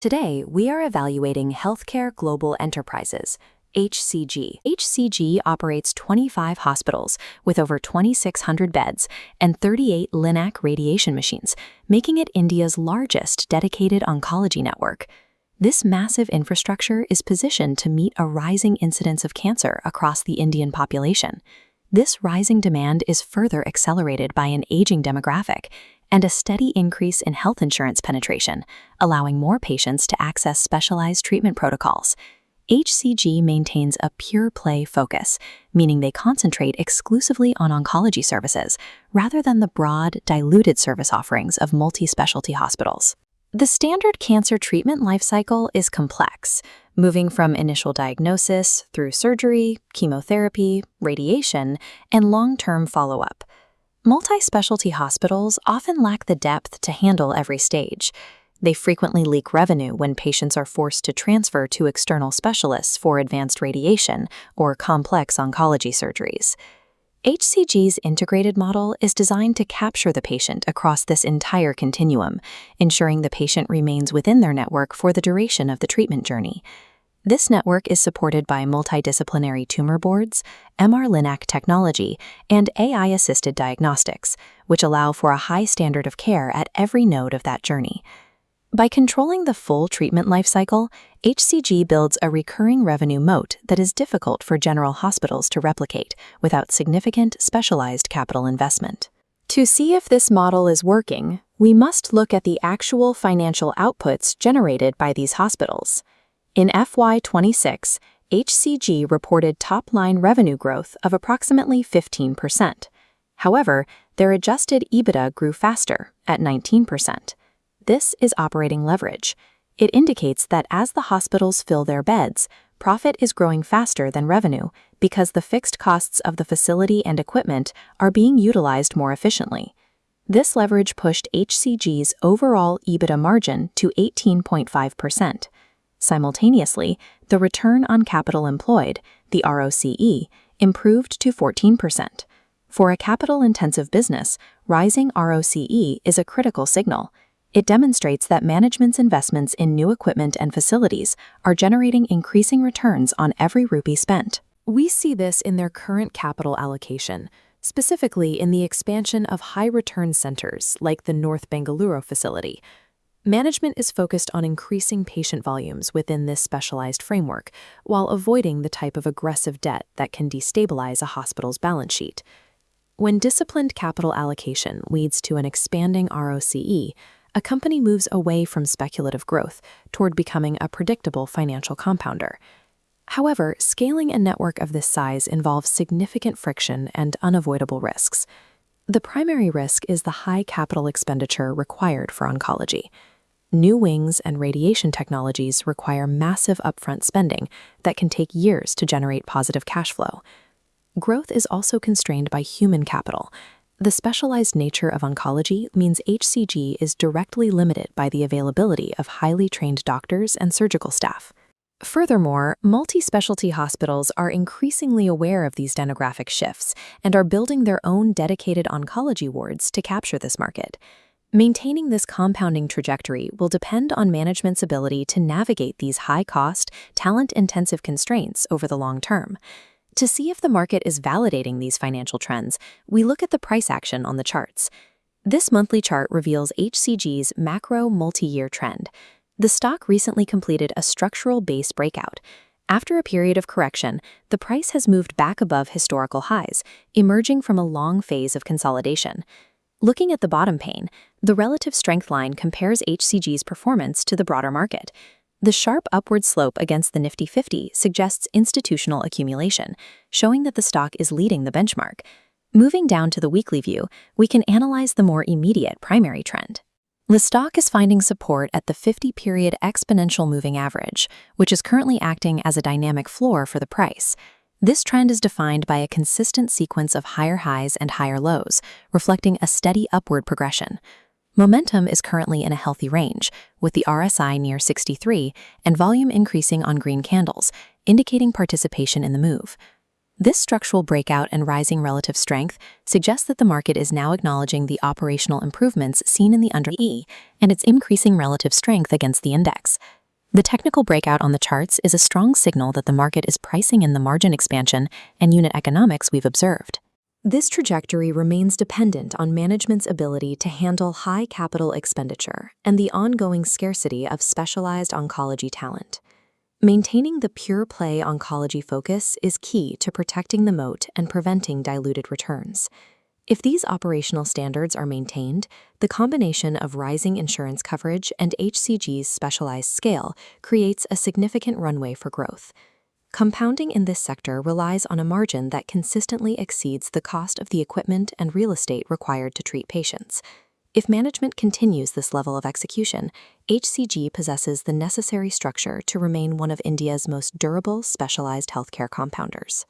Today, we are evaluating Healthcare Global Enterprises, HCG. HCG operates 25 hospitals with over 2,600 beds and 38 LINAC radiation machines, making it India's largest dedicated oncology network. This massive infrastructure is positioned to meet a rising incidence of cancer across the Indian population. This rising demand is further accelerated by an aging demographic and a steady increase in health insurance penetration, allowing more patients to access specialized treatment protocols. HCG maintains a pure-play focus, meaning they concentrate exclusively on oncology services, rather than the broad, diluted service offerings of multi-specialty hospitals. The standard cancer treatment lifecycle is complex, moving from initial diagnosis through surgery, chemotherapy, radiation, and long-term follow-up. Multi-specialty hospitals often lack the depth to handle every stage. They frequently leak revenue when patients are forced to transfer to external specialists for advanced radiation or complex oncology surgeries. HCG's integrated model is designed to capture the patient across this entire continuum, ensuring the patient remains within their network for the duration of the treatment journey. This network is supported by multidisciplinary tumor boards, MR-Linac technology, and AI-assisted diagnostics, which allow for a high standard of care at every node of that journey. By controlling the full treatment lifecycle, HCG builds a recurring revenue moat that is difficult for general hospitals to replicate without significant specialized capital investment. To see if this model is working, we must look at the actual financial outputs generated by these hospitals. In FY26, HCG reported top-line revenue growth of approximately 15%. However, their adjusted EBITDA grew faster, at 19%. This is operating leverage. It indicates that as the hospitals fill their beds, profit is growing faster than revenue because the fixed costs of the facility and equipment are being utilized more efficiently. This leverage pushed HCG's overall EBITDA margin to 18.5%. Simultaneously, the return on capital employed, the ROCE, improved to 14%. For a capital-intensive business, rising ROCE is a critical signal. It demonstrates that management's investments in new equipment and facilities are generating increasing returns on every rupee spent. We see this in their current capital allocation, specifically in the expansion of high-return centers like the North Bengaluru facility. Management is focused on increasing patient volumes within this specialized framework, while avoiding the type of aggressive debt that can destabilize a hospital's balance sheet. When disciplined capital allocation leads to an expanding ROCE, a company moves away from speculative growth toward becoming a predictable financial compounder. However, scaling a network of this size involves significant friction and unavoidable risks. The primary risk is the high capital expenditure required for oncology. New wings and radiation technologies require massive upfront spending that can take years to generate positive cash flow. Growth is also constrained by human capital. The specialized nature of oncology means HCG is directly limited by the availability of highly trained doctors and surgical staff. Furthermore, multi-specialty hospitals are increasingly aware of these demographic shifts and are building their own dedicated oncology wards to capture this market. Maintaining this compounding trajectory will depend on management's ability to navigate these high-cost, talent-intensive constraints over the long term. To see if the market is validating these financial trends, we look at the price action on the charts. This monthly chart reveals HCG's macro multi-year trend. The stock recently completed a structural base breakout. After a period of correction, the price has moved back above historical highs, emerging from a long phase of consolidation. Looking at the bottom pane, the relative strength line compares HCG's performance to the broader market. The sharp upward slope against the Nifty 50 suggests institutional accumulation, showing that the stock is leading the benchmark. Moving down to the weekly view, we can analyze the more immediate primary trend. The stock is finding support at the 50-period exponential moving average, which is currently acting as a dynamic floor for the price. This trend is defined by a consistent sequence of higher highs and higher lows, reflecting a steady upward progression. Momentum is currently in a healthy range, with the RSI near 63 and volume increasing on green candles, indicating participation in the move. This structural breakout and rising relative strength suggests that the market is now acknowledging the operational improvements seen in the underlying and its increasing relative strength against the index. The technical breakout on the charts is a strong signal that the market is pricing in the margin expansion and unit economics we've observed. This trajectory remains dependent on management's ability to handle high capital expenditure and the ongoing scarcity of specialized oncology talent. Maintaining the pure-play oncology focus is key to protecting the moat and preventing diluted returns. If these operational standards are maintained, the combination of rising insurance coverage and HCG's specialized scale creates a significant runway for growth. Compounding in this sector relies on a margin that consistently exceeds the cost of the equipment and real estate required to treat patients. If management continues this level of execution, HCG possesses the necessary structure to remain one of India's most durable specialized healthcare compounders.